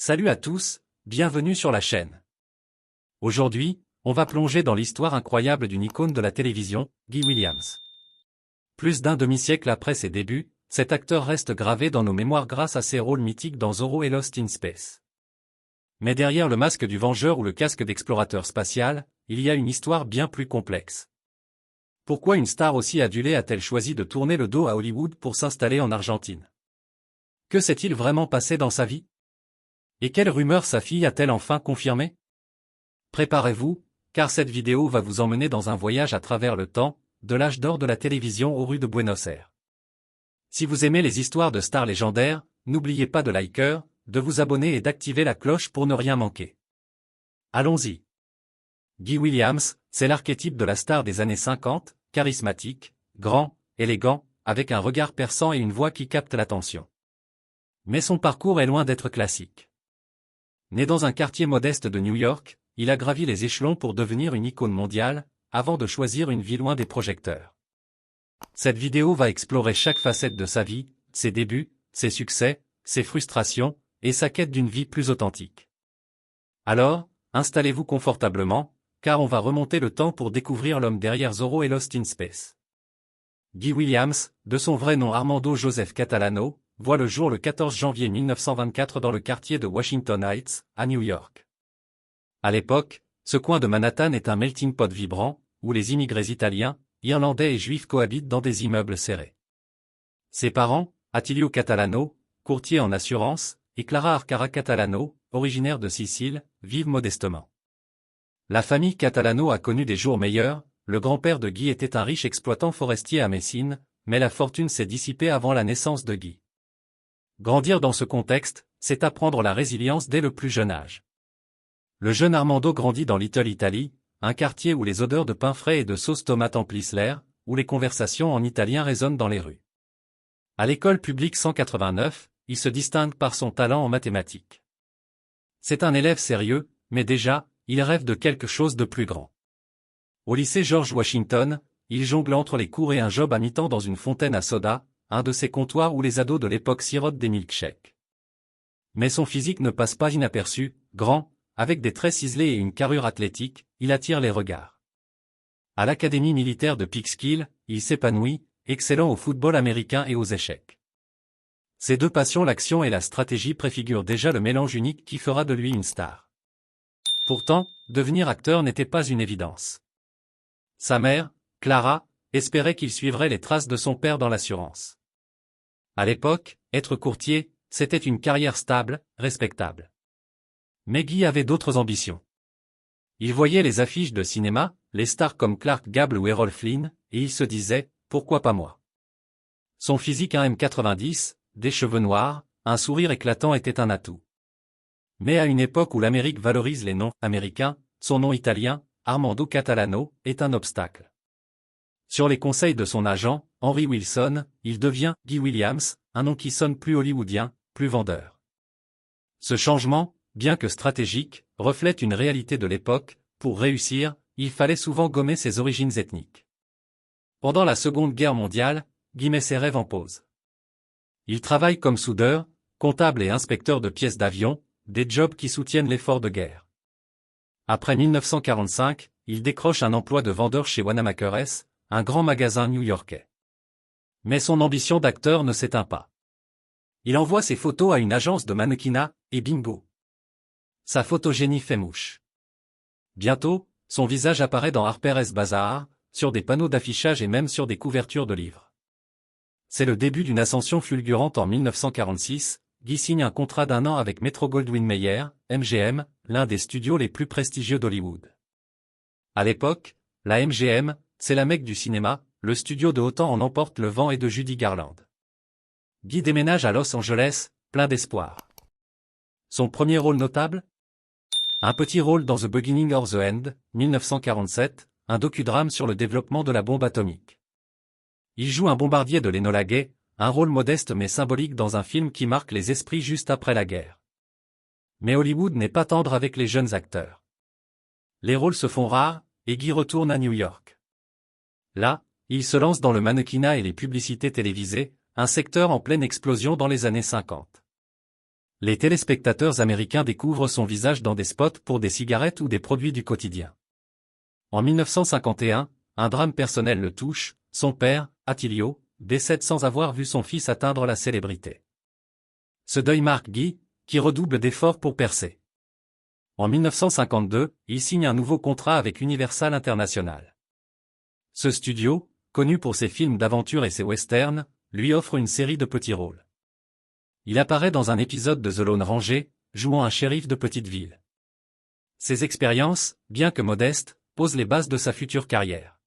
Salut à tous, bienvenue sur la chaîne. Aujourd'hui, on va plonger dans l'histoire incroyable d'une icône de la télévision, Guy Williams. Plus d'un demi-siècle après ses débuts, cet acteur reste gravé dans nos mémoires grâce à ses rôles mythiques dans Zorro et Lost in Space. Mais derrière le masque du vengeur ou le casque d'explorateur spatial, il y a une histoire bien plus complexe. Pourquoi une star aussi adulée a-t-elle choisi de tourner le dos à Hollywood pour s'installer en Argentine? Que s'est-il vraiment passé dans sa vie? Et quelle rumeur sa fille a-t-elle enfin confirmé? Préparez-vous, car cette vidéo va vous emmener dans un voyage à travers le temps, de l'âge d'or de la télévision aux rues de Buenos Aires. Si vous aimez les histoires de stars légendaires, n'oubliez pas de liker, de vous abonner et d'activer la cloche pour ne rien manquer. Allons-y. Guy Williams, c'est l'archétype de la star des années 50, charismatique, grand, élégant, avec un regard perçant et une voix qui capte l'attention. Mais son parcours est loin d'être classique. Né dans un quartier modeste de New York, il a gravi les échelons pour devenir une icône mondiale, avant de choisir une vie loin des projecteurs. Cette vidéo va explorer chaque facette de sa vie, ses débuts, ses succès, ses frustrations, et sa quête d'une vie plus authentique. Alors, installez-vous confortablement, car on va remonter le temps pour découvrir l'homme derrière Zorro et Lost in Space. Guy Williams, de son vrai nom Armando Joseph Catalano, voit le jour le 14 janvier 1924 dans le quartier de Washington Heights, à New York. À l'époque, ce coin de Manhattan est un melting pot vibrant, où les immigrés italiens, irlandais et juifs cohabitent dans des immeubles serrés. Ses parents, Attilio Catalano, courtier en assurance, et Clara Arcara Catalano, originaire de Sicile, vivent modestement. La famille Catalano a connu des jours meilleurs, le grand-père de Guy était un riche exploitant forestier à Messine, mais la fortune s'est dissipée avant la naissance de Guy. Grandir dans ce contexte, c'est apprendre la résilience dès le plus jeune âge. Le jeune Armando grandit dans Little Italy, un quartier où les odeurs de pain frais et de sauce tomate emplissent l'air, où les conversations en italien résonnent dans les rues. À l'école publique 189, il se distingue par son talent en mathématiques. C'est un élève sérieux, mais déjà, il rêve de quelque chose de plus grand. Au lycée George Washington, il jongle entre les cours et un job à mi-temps dans une fontaine à soda, un de ces comptoirs où les ados de l'époque sirotent des milkshakes. Mais son physique ne passe pas inaperçu, grand, avec des traits ciselés et une carrure athlétique, il attire les regards. À l'académie militaire de Peekskill, il s'épanouit, excellant au football américain et aux échecs. Ses deux passions, l'action et la stratégie, préfigurent déjà le mélange unique qui fera de lui une star. Pourtant, devenir acteur n'était pas une évidence. Sa mère, Clara, espérait qu'il suivrait les traces de son père dans l'assurance. À l'époque, être courtier, c'était une carrière stable, respectable. Mais Guy avait d'autres ambitions. Il voyait les affiches de cinéma, les stars comme Clark Gable ou Errol Flynn, et il se disait, pourquoi pas moi? Son physique 1m90, des cheveux noirs, un sourire éclatant était un atout. Mais à une époque où l'Amérique valorise les noms américains, son nom italien, Armando Catalano, est un obstacle. Sur les conseils de son agent, Henry Wilson, il devient Guy Williams, un nom qui sonne plus hollywoodien, plus vendeur. Ce changement, bien que stratégique, reflète une réalité de l'époque. Pour réussir, il fallait souvent gommer ses origines ethniques. Pendant la Seconde Guerre mondiale, Guy met ses rêves en pause. Il travaille comme soudeur, comptable et inspecteur de pièces d'avion, des jobs qui soutiennent l'effort de guerre. Après 1945, il décroche un emploi de vendeur chez Wanamaker's, un grand magasin new-yorkais. Mais son ambition d'acteur ne s'éteint pas. Il envoie ses photos à une agence de mannequinat, et bingo! Sa photogénie fait mouche. Bientôt, son visage apparaît dans Harper's Bazaar, sur des panneaux d'affichage et même sur des couvertures de livres. C'est le début d'une ascension fulgurante. En 1946, Guy signe un contrat d'1 an avec Metro-Goldwyn-Mayer, MGM, l'un des studios les plus prestigieux d'Hollywood. À l'époque, la MGM, c'est la mecque du cinéma, le studio de Autant en emporte le vent et de Judy Garland. Guy déménage à Los Angeles, plein d'espoir. Son premier rôle notable? Un petit rôle dans The Beginning or the End, 1947, un docudrame sur le développement de la bombe atomique. Il joue un bombardier de l'Enola Gay, un rôle modeste mais symbolique dans un film qui marque les esprits juste après la guerre. Mais Hollywood n'est pas tendre avec les jeunes acteurs. Les rôles se font rares, et Guy retourne à New York. Là, il se lance dans le mannequinat et les publicités télévisées, un secteur en pleine explosion dans les années 50. Les téléspectateurs américains découvrent son visage dans des spots pour des cigarettes ou des produits du quotidien. En 1951, un drame personnel le touche, son père, Attilio, décède sans avoir vu son fils atteindre la célébrité. Ce deuil marque Guy, qui redouble d'efforts pour percer. En 1952, il signe un nouveau contrat avec Universal International. Ce studio, connu pour ses films d'aventure et ses westerns, lui offre une série de petits rôles. Il apparaît dans un épisode de The Lone Ranger, jouant un shérif de petite ville. Ses expériences, bien que modestes, posent les bases de sa future carrière.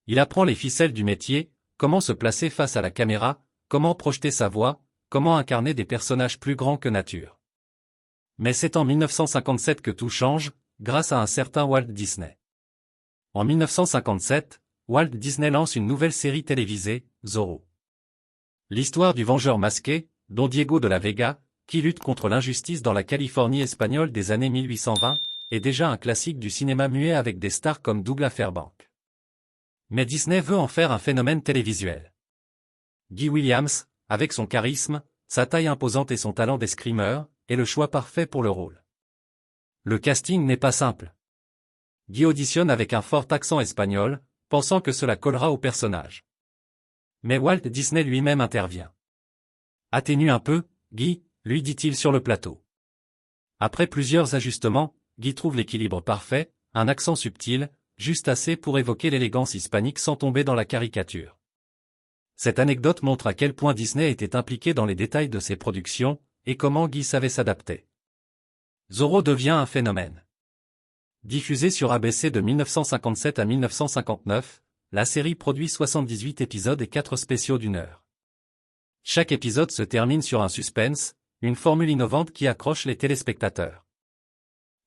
Il apprend les ficelles du métier, comment se placer face à la caméra, comment projeter sa voix, comment incarner des personnages plus grands que nature. Mais c'est en 1957 que tout change, grâce à un certain Walt Disney. En 1957, Walt Disney lance une nouvelle série télévisée, Zorro. L'histoire du vengeur masqué, Don Diego de la Vega, qui lutte contre l'injustice dans la Californie espagnole des années 1820, est déjà un classique du cinéma muet avec des stars comme Douglas Fairbanks. Mais Disney veut en faire un phénomène télévisuel. Guy Williams, avec son charisme, sa taille imposante et son talent d'escrimeur, est le choix parfait pour le rôle. Le casting n'est pas simple. Guy auditionne avec un fort accent espagnol, pensant que cela collera au personnage. Mais Walt Disney lui-même intervient. Atténue un peu, Guy, lui dit-il sur le plateau. Après plusieurs ajustements, Guy trouve l'équilibre parfait, un accent subtil, juste assez pour évoquer l'élégance hispanique sans tomber dans la caricature. Cette anecdote montre à quel point Disney était impliqué dans les détails de ses productions, et comment Guy savait s'adapter. Zorro devient un phénomène. Diffusée sur ABC de 1957 à 1959, la série produit 78 épisodes et 4 spéciaux d'1 heure. Chaque épisode se termine sur un suspense, une formule innovante qui accroche les téléspectateurs.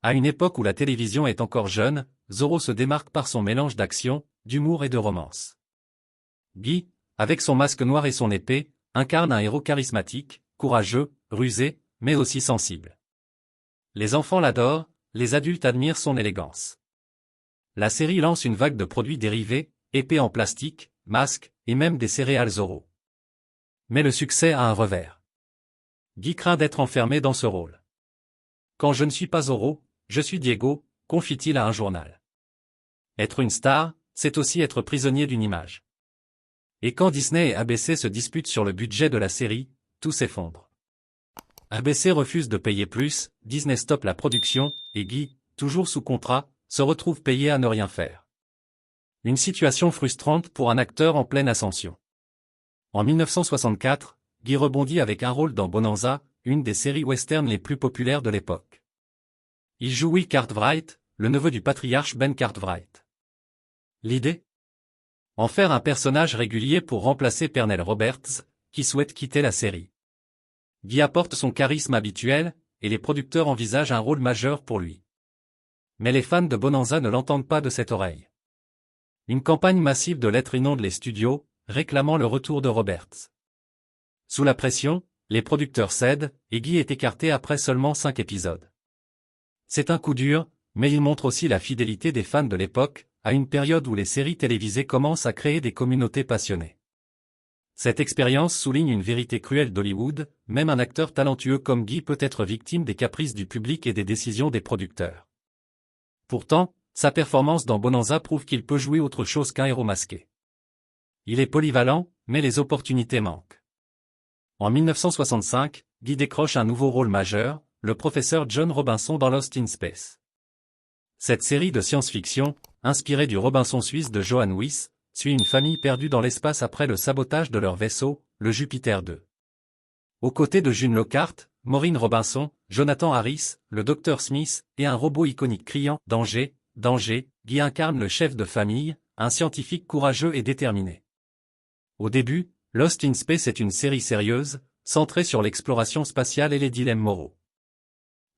À une époque où la télévision est encore jeune, Zorro se démarque par son mélange d'action, d'humour et de romance. Guy, avec son masque noir et son épée, incarne un héros charismatique, courageux, rusé, mais aussi sensible. Les enfants l'adorent, les adultes admirent son élégance. La série lance une vague de produits dérivés, épées en plastique, masques, et même des céréales Zorro. Mais le succès a un revers. Guy craint d'être enfermé dans ce rôle. Quand je ne suis pas Zorro, je suis Diego, confie-t-il à un journal. Être une star, c'est aussi être prisonnier d'une image. Et quand Disney et ABC se disputent sur le budget de la série, tout s'effondre. ABC refuse de payer plus, Disney stoppe la production, et Guy, toujours sous contrat, se retrouve payé à ne rien faire. Une situation frustrante pour un acteur en pleine ascension. En 1964, Guy rebondit avec un rôle dans Bonanza, une des séries western les plus populaires de l'époque. Il joue Will Cartwright, le neveu du patriarche Ben Cartwright. L'idée ? En faire un personnage régulier pour remplacer Pernell Roberts, qui souhaite quitter la série. Guy apporte son charisme habituel, et les producteurs envisagent un rôle majeur pour lui. Mais les fans de Bonanza ne l'entendent pas de cette oreille. Une campagne massive de lettres inonde les studios, réclamant le retour de Roberts. Sous la pression, les producteurs cèdent, et Guy est écarté après seulement 5 épisodes. C'est un coup dur, mais il montre aussi la fidélité des fans de l'époque, à une période où les séries télévisées commencent à créer des communautés passionnées. Cette expérience souligne une vérité cruelle d'Hollywood, même un acteur talentueux comme Guy peut être victime des caprices du public et des décisions des producteurs. Pourtant, sa performance dans Bonanza prouve qu'il peut jouer autre chose qu'un héros masqué. Il est polyvalent, mais les opportunités manquent. En 1965, Guy décroche un nouveau rôle majeur, le professeur John Robinson dans Lost in Space. Cette série de science-fiction, inspirée du Robinson suisse de Johann Wyss, suit une famille perdue dans l'espace après le sabotage de leur vaisseau, le Jupiter 2. Aux côtés de June Lockhart, Maureen Robinson, Jonathan Harris, le Dr Smith, et un robot iconique criant « Danger, danger », Guy incarne le chef de famille, un scientifique courageux et déterminé. Au début, Lost in Space est une série sérieuse, centrée sur l'exploration spatiale et les dilemmes moraux.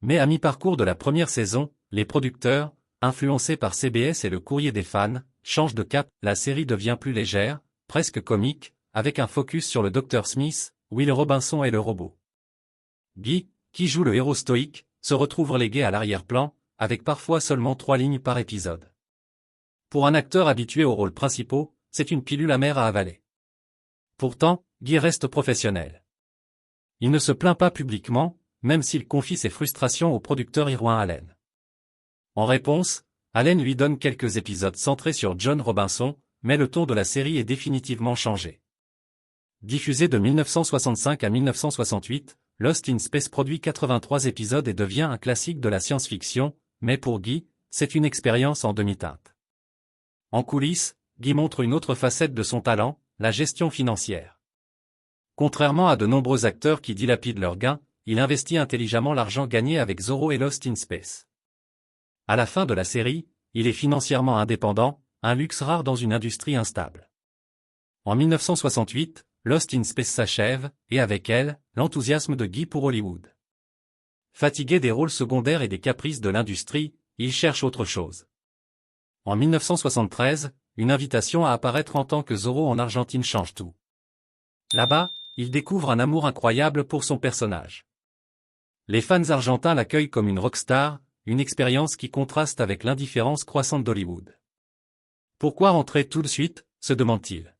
Mais à mi-parcours de la première saison, les producteurs, influencés par CBS et le courrier des fans, changent de cap, la série devient plus légère, presque comique, avec un focus sur le Dr Smith, Will Robinson et le robot. Guy, qui joue le héros stoïque, se retrouve relégué à l'arrière-plan, avec parfois seulement 3 lignes par épisode. Pour un acteur habitué aux rôles principaux, c'est une pilule amère à avaler. Pourtant, Guy reste professionnel. Il ne se plaint pas publiquement, même s'il confie ses frustrations au producteur Irwin Allen. En réponse, Allen lui donne quelques épisodes centrés sur John Robinson, mais le ton de la série est définitivement changé. Diffusé de 1965 à 1968, Lost in Space produit 83 épisodes et devient un classique de la science-fiction, mais pour Guy, c'est une expérience en demi-teinte. En coulisses, Guy montre une autre facette de son talent, la gestion financière. Contrairement à de nombreux acteurs qui dilapident leurs gains, il investit intelligemment l'argent gagné avec Zorro et Lost in Space. À la fin de la série, il est financièrement indépendant, un luxe rare dans une industrie instable. En 1968, Lost in Space s'achève, et avec elle, l'enthousiasme de Guy pour Hollywood. Fatigué des rôles secondaires et des caprices de l'industrie, il cherche autre chose. En 1973, une invitation à apparaître en tant que Zorro en Argentine change tout. Là-bas, il découvre un amour incroyable pour son personnage. Les fans argentins l'accueillent comme une rockstar, une expérience qui contraste avec l'indifférence croissante d'Hollywood. Pourquoi rentrer tout de suite, se demande-t-il.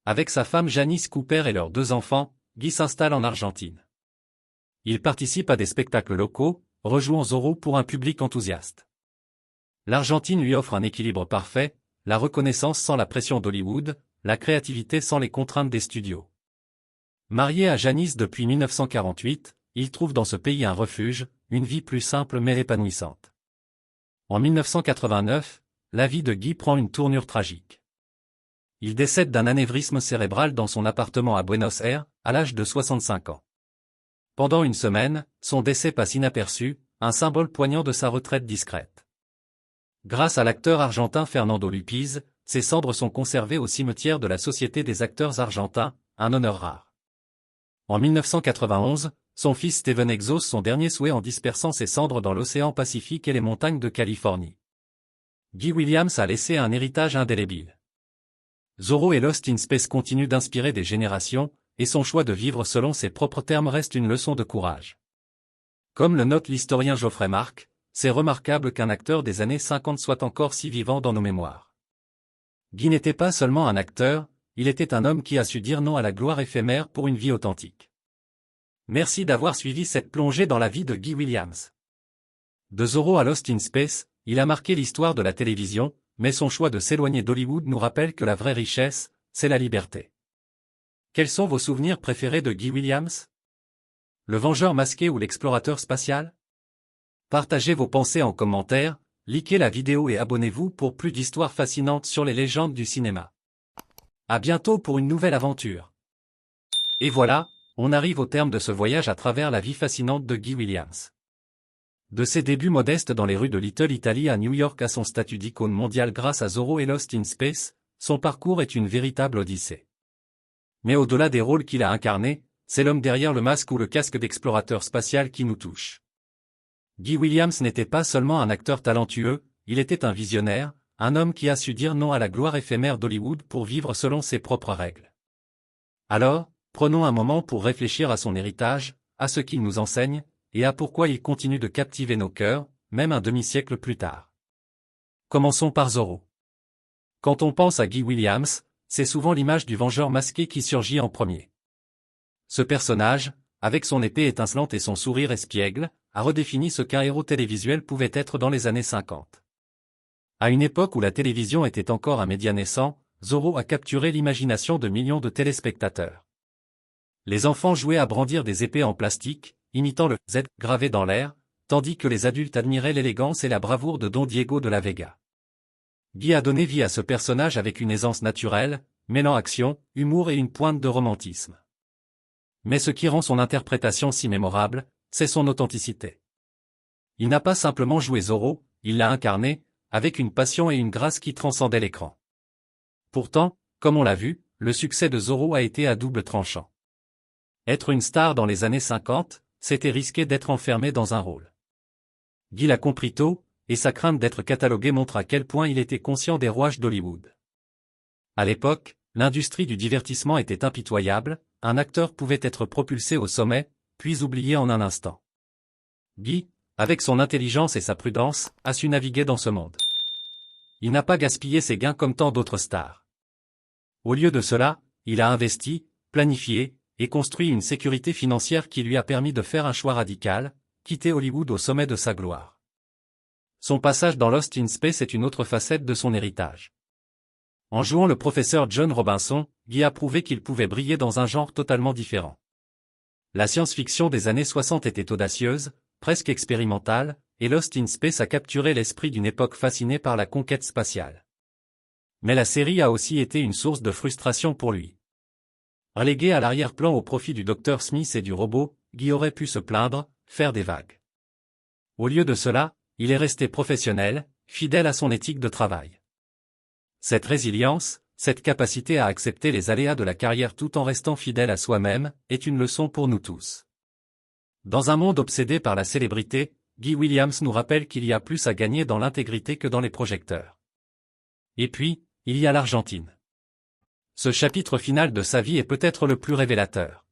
Avec sa femme Janice Cooper et leurs 2 enfants, Guy s'installe en Argentine. Il participe à des spectacles locaux, rejouant Zorro pour un public enthousiaste. L'Argentine lui offre un équilibre parfait, la reconnaissance sans la pression d'Hollywood, la créativité sans les contraintes des studios. Marié à Janice depuis 1948, il trouve dans ce pays un refuge, une vie plus simple mais épanouissante. En 1989, la vie de Guy prend une tournure tragique. Il décède d'un anévrisme cérébral dans son appartement à Buenos Aires, à l'âge de 65 ans. Pendant une semaine, son décès passe inaperçu, un symbole poignant de sa retraite discrète. Grâce à l'acteur argentin Fernando Lupiz, ses cendres sont conservées au cimetière de la Société des acteurs argentins, un honneur rare. En 1991, son fils Steven exauce son dernier souhait en dispersant ses cendres dans l'océan Pacifique et les montagnes de Californie. Guy Williams a laissé un héritage indélébile. Zorro et Lost in Space continuent d'inspirer des générations, et son choix de vivre selon ses propres termes reste une leçon de courage. Comme le note l'historien Geoffrey Marc, c'est remarquable qu'un acteur des années 50 soit encore si vivant dans nos mémoires. Guy n'était pas seulement un acteur, il était un homme qui a su dire non à la gloire éphémère pour une vie authentique. Merci d'avoir suivi cette plongée dans la vie de Guy Williams. De Zorro à Lost in Space, il a marqué l'histoire de la télévision, mais son choix de s'éloigner d'Hollywood nous rappelle que la vraie richesse, c'est la liberté. Quels sont vos souvenirs préférés de Guy Williams? Le Vengeur masqué ou l'explorateur spatial? Partagez vos pensées en commentaire, likez la vidéo et abonnez-vous pour plus d'histoires fascinantes sur les légendes du cinéma. À bientôt pour une nouvelle aventure. Et voilà, on arrive au terme de ce voyage à travers la vie fascinante de Guy Williams. De ses débuts modestes dans les rues de Little Italy à New York à son statut d'icône mondiale grâce à Zorro et Lost in Space, son parcours est une véritable odyssée. Mais au-delà des rôles qu'il a incarnés, c'est l'homme derrière le masque ou le casque d'explorateur spatial qui nous touche. Guy Williams n'était pas seulement un acteur talentueux, il était un visionnaire, un homme qui a su dire non à la gloire éphémère d'Hollywood pour vivre selon ses propres règles. Alors, prenons un moment pour réfléchir à son héritage, à ce qu'il nous enseigne, et à pourquoi il continue de captiver nos cœurs, même un demi-siècle plus tard. Commençons par Zorro. Quand on pense à Guy Williams, c'est souvent l'image du vengeur masqué qui surgit en premier. Ce personnage, avec son épée étincelante et son sourire espiègle, a redéfini ce qu'un héros télévisuel pouvait être dans les années 50. À une époque où la télévision était encore un média naissant, Zorro a capturé l'imagination de millions de téléspectateurs. Les enfants jouaient à brandir des épées en plastique, imitant le Z gravé dans l'air, tandis que les adultes admiraient l'élégance et la bravoure de Don Diego de la Vega. Guy a donné vie à ce personnage avec une aisance naturelle, mêlant action, humour et une pointe de romantisme. Mais ce qui rend son interprétation si mémorable, c'est son authenticité. Il n'a pas simplement joué Zorro, il l'a incarné, avec une passion et une grâce qui transcendaient l'écran. Pourtant, comme on l'a vu, le succès de Zorro a été à double tranchant. Être une star dans les années 50, c'était risquer d'être enfermé dans un rôle. Guy l'a compris tôt, et sa crainte d'être catalogué montre à quel point il était conscient des rouages d'Hollywood. À l'époque, l'industrie du divertissement était impitoyable, un acteur pouvait être propulsé au sommet, puis oublié en un instant. Guy, avec son intelligence et sa prudence, a su naviguer dans ce monde. Il n'a pas gaspillé ses gains comme tant d'autres stars. Au lieu de cela, il a investi, planifié, et construit une sécurité financière qui lui a permis de faire un choix radical, quitter Hollywood au sommet de sa gloire. Son passage dans Lost in Space est une autre facette de son héritage. En jouant le professeur John Robinson, Guy a prouvé qu'il pouvait briller dans un genre totalement différent. La science-fiction des années 60 était audacieuse, presque expérimentale, et Lost in Space a capturé l'esprit d'une époque fascinée par la conquête spatiale. Mais la série a aussi été une source de frustration pour lui. Relégué à l'arrière-plan au profit du Dr Smith et du robot, Guy aurait pu se plaindre, faire des vagues. Au lieu de cela, il est resté professionnel, fidèle à son éthique de travail. Cette résilience, cette capacité à accepter les aléas de la carrière tout en restant fidèle à soi-même, est une leçon pour nous tous. Dans un monde obsédé par la célébrité, Guy Williams nous rappelle qu'il y a plus à gagner dans l'intégrité que dans les projecteurs. Et puis, il y a l'Argentine. Ce chapitre final de sa vie est peut-être le plus révélateur.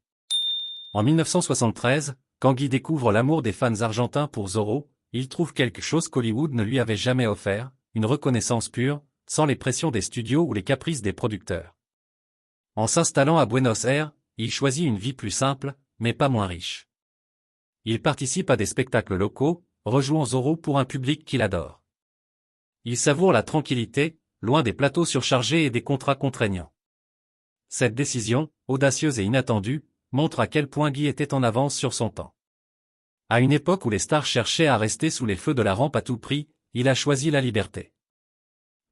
En 1973, quand Guy découvre l'amour des fans argentins pour Zorro, il trouve quelque chose qu'Hollywood ne lui avait jamais offert, une reconnaissance pure, sans les pressions des studios ou les caprices des producteurs. En s'installant à Buenos Aires, il choisit une vie plus simple, mais pas moins riche. Il participe à des spectacles locaux, rejouant Zorro pour un public qu'il adore. Il savoure la tranquillité, loin des plateaux surchargés et des contrats contraignants. Cette décision, audacieuse et inattendue, montre à quel point Guy était en avance sur son temps. À une époque où les stars cherchaient à rester sous les feux de la rampe à tout prix, il a choisi la liberté.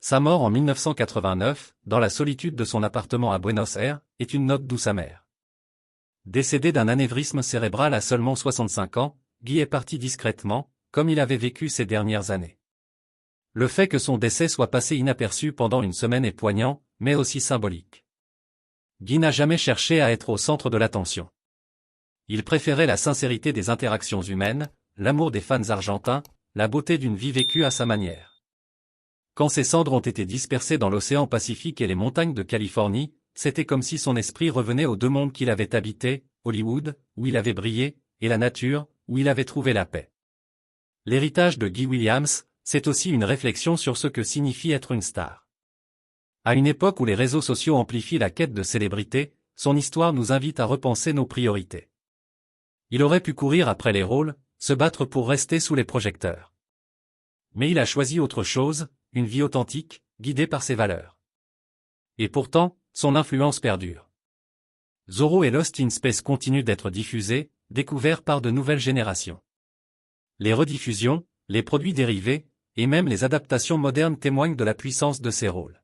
Sa mort en 1989, dans la solitude de son appartement à Buenos Aires, est une note douce amère. Décédé d'un anévrisme cérébral à seulement 65 ans, Guy est parti discrètement, comme il avait vécu ces dernières années. Le fait que son décès soit passé inaperçu pendant une semaine est poignant, mais aussi symbolique. Guy n'a jamais cherché à être au centre de l'attention. Il préférait la sincérité des interactions humaines, l'amour des fans argentins, la beauté d'une vie vécue à sa manière. Quand ses cendres ont été dispersées dans l'océan Pacifique et les montagnes de Californie, c'était comme si son esprit revenait aux deux mondes qu'il avait habités, Hollywood, où il avait brillé, et la nature, où il avait trouvé la paix. L'héritage de Guy Williams, c'est aussi une réflexion sur ce que signifie être une star. À une époque où les réseaux sociaux amplifient la quête de célébrité, son histoire nous invite à repenser nos priorités. Il aurait pu courir après les rôles, se battre pour rester sous les projecteurs. Mais il a choisi autre chose, une vie authentique, guidée par ses valeurs. Et pourtant, son influence perdure. Zorro et Lost in Space continuent d'être diffusés, découverts par de nouvelles générations. Les rediffusions, les produits dérivés, et même les adaptations modernes témoignent de la puissance de ces rôles.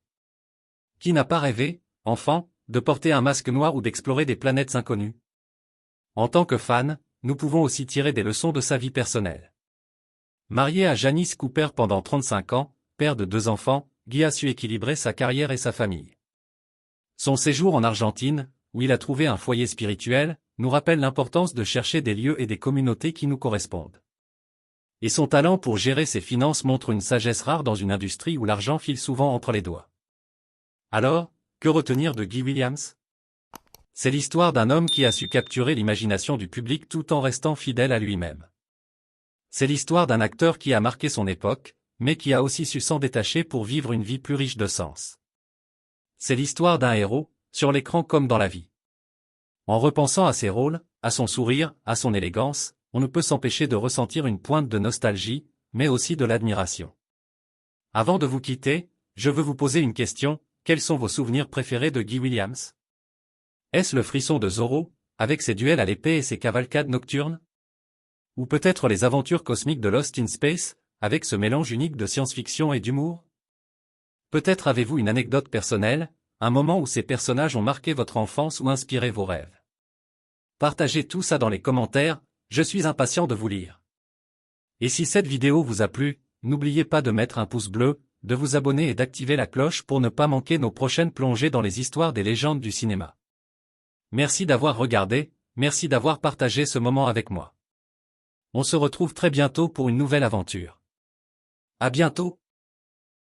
Qui n'a pas rêvé, enfant, de porter un masque noir ou d'explorer des planètes inconnues? En tant que fan, nous pouvons aussi tirer des leçons de sa vie personnelle. Marié à Janice Cooper pendant 35 ans, père de 2 enfants, Guy a su équilibrer sa carrière et sa famille. Son séjour en Argentine, où il a trouvé un foyer spirituel, nous rappelle l'importance de chercher des lieux et des communautés qui nous correspondent. Et son talent pour gérer ses finances montre une sagesse rare dans une industrie où l'argent file souvent entre les doigts. Alors, que retenir de Guy Williams? C'est l'histoire d'un homme qui a su capturer l'imagination du public tout en restant fidèle à lui-même. C'est l'histoire d'un acteur qui a marqué son époque, mais qui a aussi su s'en détacher pour vivre une vie plus riche de sens. C'est l'histoire d'un héros, sur l'écran comme dans la vie. En repensant à ses rôles, à son sourire, à son élégance, on ne peut s'empêcher de ressentir une pointe de nostalgie, mais aussi de l'admiration. Avant de vous quitter, je veux vous poser une question, quels sont vos souvenirs préférés de Guy Williams? Est-ce le frisson de Zorro, avec ses duels à l'épée et ses cavalcades nocturnes? Ou peut-être les aventures cosmiques de Lost in Space, avec ce mélange unique de science-fiction et d'humour? Peut-être avez-vous une anecdote personnelle, un moment où ces personnages ont marqué votre enfance ou inspiré vos rêves. Partagez tout ça dans les commentaires, je suis impatient de vous lire. Et si cette vidéo vous a plu, n'oubliez pas de mettre un pouce bleu, de vous abonner et d'activer la cloche pour ne pas manquer nos prochaines plongées dans les histoires des légendes du cinéma. Merci d'avoir regardé, merci d'avoir partagé ce moment avec moi. On se retrouve très bientôt pour une nouvelle aventure. À bientôt!